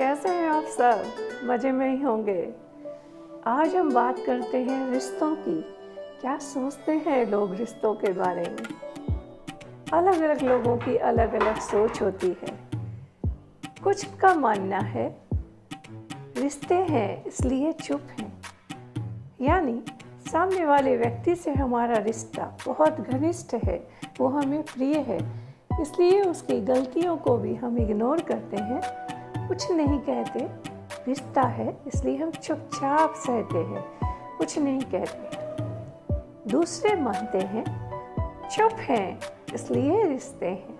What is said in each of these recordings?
कैसे हैं आप सब? मज़े में ही होंगे। आज हम बात करते हैं रिश्तों की। क्या सोचते हैं लोग रिश्तों के बारे में? अलग अलग लोगों की अलग अलग सोच होती है। कुछ का मानना है रिश्ते हैं इसलिए चुप हैं, यानी सामने वाले व्यक्ति से हमारा रिश्ता बहुत घनिष्ठ है, वो हमें प्रिय है, इसलिए उसकी गलतियों को भी हम इग्नोर करते हैं, कुछ नहीं कहते। रिश्ता है इसलिए हम चुपचाप सहते हैं, कुछ नहीं कहते। दूसरे मानते हैं चुप हैं इसलिए रिश्ते हैं,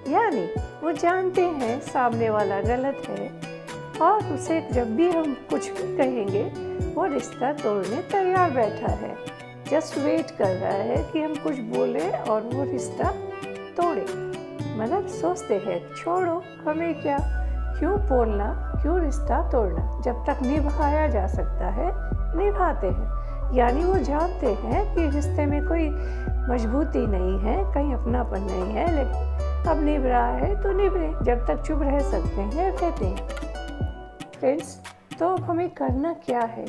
यानी वो जानते हैं सामने वाला गलत है और उसे जब भी हम कुछ भी कहेंगे वो रिश्ता तोड़ने तैयार बैठा है, जस्ट वेट कर रहा है कि हम कुछ बोले और वो रिश्ता तोड़े। मतलब सोचते हैं छोड़ो, हमें क्या, क्यों बोलना, क्यों रिश्ता तोड़ना, जब तक निभाया जा सकता है निभाते हैं। यानी वो जानते हैं कि रिश्ते में कोई मजबूती नहीं है, कहीं अपनापन नहीं है, लेकिन अब निभ रहा है तो निभे, जब तक चुप रह सकते हैं रहते हैं। फ्रेंड्स, तो अब हमें करना क्या है,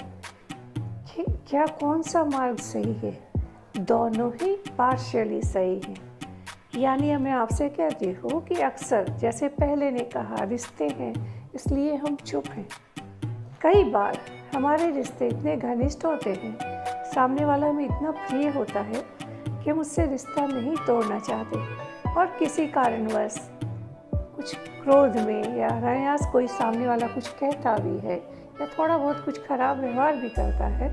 क्या कौन सा मार्ग सही है? दोनों ही पार्शियली सही है। यानी मैं आपसे कहती हूँ कि अक्सर, जैसे पहले ने कहा, रिश्ते हैं इसलिए हम चुप हैं। कई बार हमारे रिश्ते इतने घनिष्ठ होते हैं, सामने वाला हमें इतना प्रिय होता है कि हम उससे रिश्ता नहीं तोड़ना चाहते, और किसी कारणवश कुछ क्रोध में या अनायास कोई सामने वाला कुछ कहता भी है या थोड़ा बहुत कुछ खराब व्यवहार भी करता है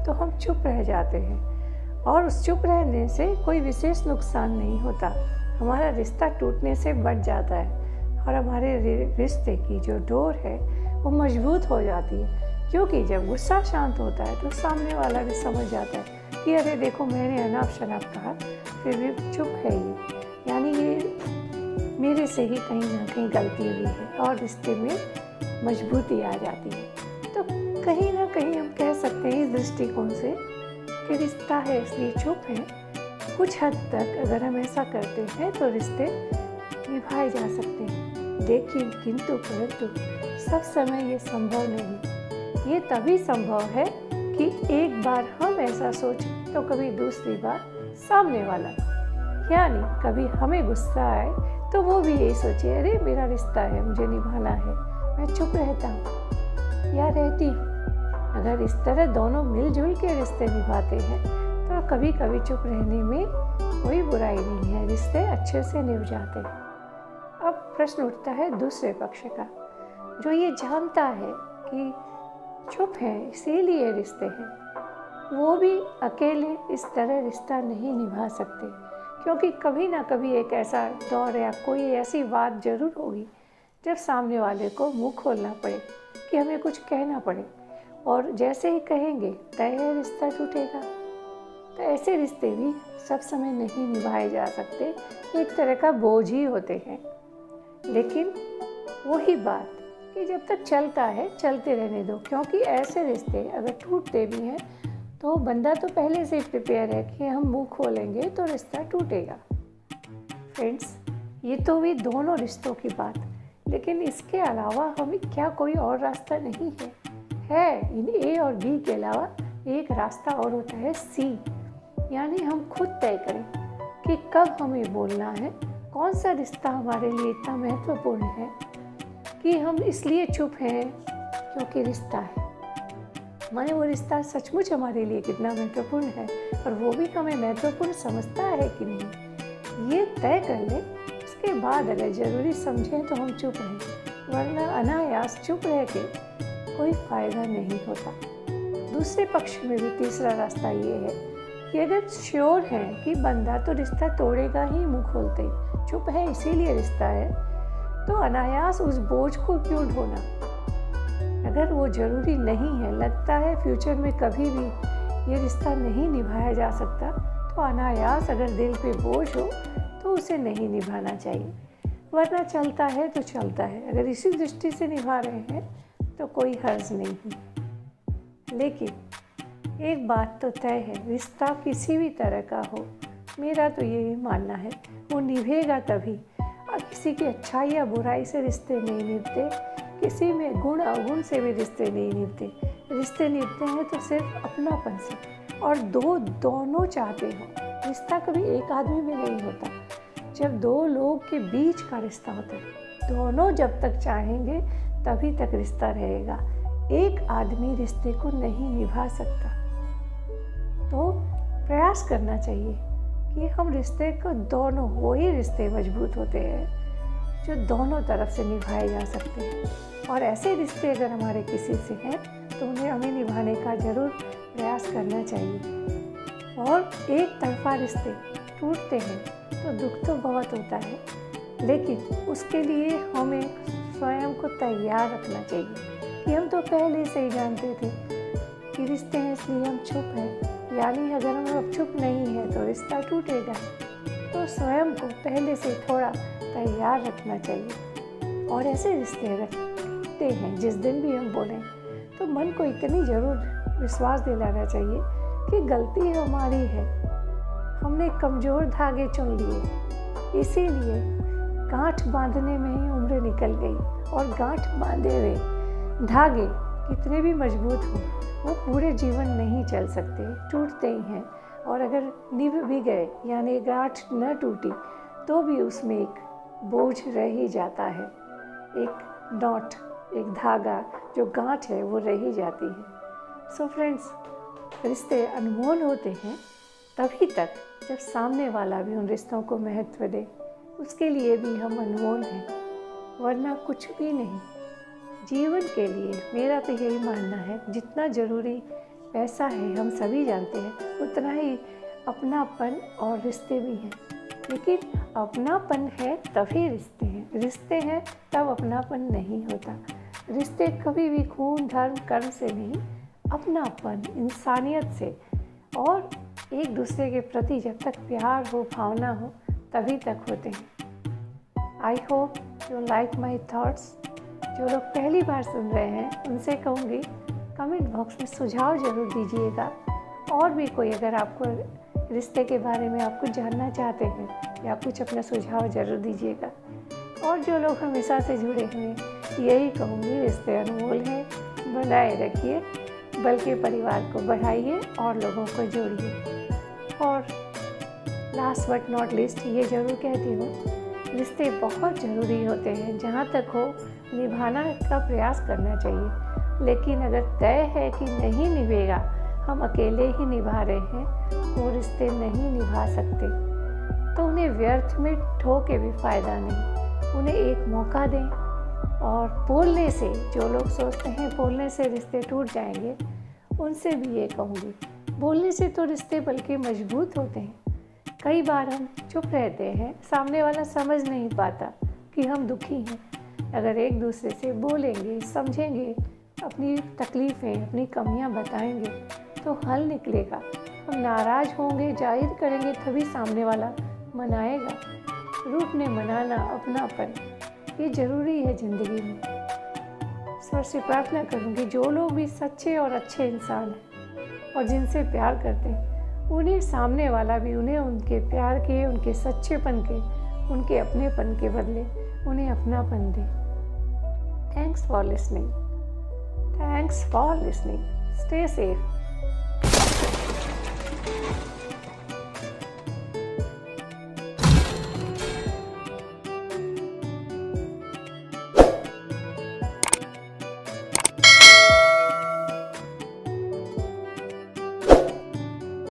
तो हम चुप रह जाते हैं, और उस चुप रहने से कोई विशेष नुकसान नहीं होता, हमारा रिश्ता टूटने से बच जाता है और हमारे रिश्ते की जो डोर है वो मजबूत हो जाती है। क्योंकि जब गुस्सा शांत होता है तो सामने वाला भी समझ जाता है कि अरे देखो, मैंने अनाप शनाप कहा फिर भी चुप है ये, यानी ये मेरे से ही कहीं ना कहीं गलती हुई है, और रिश्ते में मजबूती आ जाती है। तो कहीं ना कहीं हम कह सकते हैं इस दृष्टिकोण से कि रिश्ता है इसलिए चुप है। कुछ हद तक अगर हम ऐसा करते हैं तो रिश्ते निभाए जा सकते हैं, लेकिन किंतु परंतु सब समय ये संभव नहीं। ये तभी संभव है कि एक बार हम ऐसा सोचें तो कभी दूसरी बार सामने वाला, यानी कभी हमें गुस्सा आए तो वो भी यही सोचे, अरे मेरा रिश्ता है, मुझे निभाना है, मैं चुप रहता हूँ या रहती हूँ। अगर इस तरह दोनों मिलजुल के रिश्ते निभाते हैं तो कभी कभी चुप रहने में कोई बुराई नहीं है, रिश्ते अच्छे से निभ जाते हैं। अब प्रश्न उठता है दूसरे पक्ष का, जो ये जानता है कि चुप है इसीलिए रिश्ते हैं, वो भी अकेले इस तरह रिश्ता नहीं निभा सकते, क्योंकि कभी ना कभी एक ऐसा दौर या कोई ऐसी बात जरूर होगी जब सामने वाले को मुंह खोलना पड़े, कि हमें कुछ कहना पड़े, और जैसे ही कहेंगे तय है रिश्ता टूटेगा। तो ऐसे रिश्ते भी सब समय नहीं निभाए जा सकते, एक तरह का बोझ ही होते हैं। लेकिन वही बात कि जब तक चलता है चलते रहने दो, क्योंकि ऐसे रिश्ते अगर टूटते भी हैं तो बंदा तो पहले से प्रिपेयर है कि हम मुंह खोलेंगे तो रिश्ता टूटेगा। फ्रेंड्स, ये तो हुई दोनों रिश्तों की बात, लेकिन इसके अलावा हमें क्या कोई और रास्ता नहीं है। इन ए और बी के अलावा एक रास्ता और होता है सी, यानी हम खुद तय करें कि कब हमें बोलना है, कौन सा रिश्ता हमारे लिए इतना महत्वपूर्ण है कि हम इसलिए चुप हैं क्योंकि रिश्ता है, माने वो रिश्ता सचमुच हमारे लिए कितना महत्वपूर्ण है और वो भी हमें महत्वपूर्ण समझता है कि नहीं, ये तय कर ले। उसके बाद अगर ज़रूरी समझें तो हम चुप रहें, वरना अनायास चुप रह के कोई फ़ायदा नहीं होता। दूसरे पक्ष में भी तीसरा रास्ता ये है कि अगर श्योर है कि बंदा तो रिश्ता तोड़ेगा ही मुंह खोलते ही, चुप है इसीलिए रिश्ता है, तो अनायास उस बोझ को क्यों ढोना। अगर वो ज़रूरी नहीं है, लगता है फ्यूचर में कभी भी ये रिश्ता नहीं निभाया जा सकता, तो अनायास अगर दिल पे बोझ हो तो उसे नहीं निभाना चाहिए, वरना चलता है तो चलता है। अगर इसी दृष्टि से निभा रहे हैं तो कोई हर्ज नहीं। लेकिन एक बात तो तय है, रिश्ता किसी भी तरह का हो, मेरा तो यही मानना है वो निभेगा तभी, और किसी की अच्छाई या बुराई से रिश्ते नहीं निभते, किसी में गुण अवगुण से भी रिश्ते नहीं निभते। रिश्ते निभते हैं तो सिर्फ अपनापन से, और दोनों चाहते हो। रिश्ता कभी एक आदमी में नहीं होता। जब दो लोग के बीच का रिश्ता होता है, दोनों जब तक चाहेंगे तभी तक रिश्ता रहेगा। एक आदमी रिश्ते को नहीं निभा सकता। तो प्रयास करना चाहिए कि हम रिश्ते को दोनों, वही रिश्ते मजबूत होते हैं जो दोनों तरफ से निभाए जा सकते हैं। और ऐसे रिश्ते अगर हमारे किसी से हैं तो उन्हें हमें निभाने का ज़रूर प्रयास करना चाहिए। और एक तरफा रिश्ते टूटते हैं तो दुख तो बहुत होता है, लेकिन उसके लिए हमें स्वयं को तैयार रखना चाहिए कि हम तो पहले से ही जानते थे कि रिश्ते हैं, इसलिए हम चुप हैं। यानी अगर हम अब चुप नहीं हैं तो रिश्ता टूटेगा। तो स्वयं को पहले से थोड़ा तैयार रखना चाहिए। और ऐसे रिश्ते रखते हैं जिस दिन भी हम बोलें तो मन को इतनी ज़रूर विश्वास दिलाना चाहिए कि गलती हमारी है, हमने कमज़ोर धागे चुन लिए, इसीलिए गांठ बांधने में ही उम्र निकल गई। और गांठ बांधे हुए धागे कितने भी मजबूत हों, वो पूरे जीवन नहीं चल सकते, टूटते ही हैं। और अगर निभ भी गए, यानी गांठ न टूटी, तो भी उसमें एक बोझ रह ही जाता है। एक नॉट, एक धागा, जो गांठ है वो रह ही जाती है। सो फ्रेंड्स, रिश्ते अनमोल होते हैं तभी तक जब सामने वाला भी उन रिश्तों को महत्व दे। उसके लिए भी हम अनमोल हैं, वरना कुछ भी नहीं। जीवन के लिए मेरा तो यही मानना है, जितना ज़रूरी पैसा है हम सभी जानते हैं, उतना ही अपनापन और रिश्ते भी हैं। लेकिन अपनापन है तभी रिश्ते हैं, रिश्ते हैं तब अपनापन नहीं होता। रिश्ते कभी भी खून, धर्म, कर्म से नहीं, अपनापन, इंसानियत से और एक दूसरे के प्रति जब तक प्यार हो, भावना हो, तभी तक होते हैं। I hope you like my thoughts. जो लोग पहली बार सुन रहे हैं उनसे कहूँगी कमेंट बॉक्स में सुझाव ज़रूर दीजिएगा। और भी कोई अगर आपको रिश्ते के बारे में आप कुछ जानना चाहते हैं या कुछ अपना सुझाव ज़रूर दीजिएगा। और जो लोग हमेशा से जुड़े हुए, यही कहूँगी, रिश्ते अनमोल हैं, बनाए रखिए, बल्कि परिवार को बढ़ाइए और लोगों को जोड़िए। और लास्ट बट नॉट लिस्ट ये ज़रूर कहती हूँ, रिश्ते बहुत ज़रूरी होते हैं, जहाँ तक हो निभाना का प्रयास करना चाहिए। लेकिन अगर तय है कि नहीं निभेगा, हम अकेले ही निभा रहे हैं, वो रिश्ते नहीं निभा सकते, तो उन्हें व्यर्थ में ठो के भी फ़ायदा नहीं। उन्हें एक मौका दें। और बोलने से, जो लोग सोचते हैं बोलने से रिश्ते टूट जाएंगे, उनसे भी ये कहूँगी, बोलने से तो रिश्ते बल्कि मजबूत होते हैं। कई बार हम चुप रहते हैं, सामने वाला समझ नहीं पाता कि हम दुखी हैं। अगर एक दूसरे से बोलेंगे, समझेंगे, अपनी तकलीफ़ें, अपनी कमियां बताएंगे, तो हल निकलेगा। हम नाराज़ होंगे, जाहिर करेंगे, तभी सामने वाला मनाएगा। रूप ने मनाना, अपनापन, ये ज़रूरी है ज़िंदगी में। ईश्वर से प्रार्थना करूँगी जो लोग भी सच्चे और अच्छे इंसान हैं और जिनसे प्यार करते हैं, उन्हें सामने वाला भी उन्हें उनके प्यार के, उनके सच्चेपन के, उनके अपनेपन के बदले उन्हें अपनापन दे। Thanks for listening. Thanks for listening. Stay safe.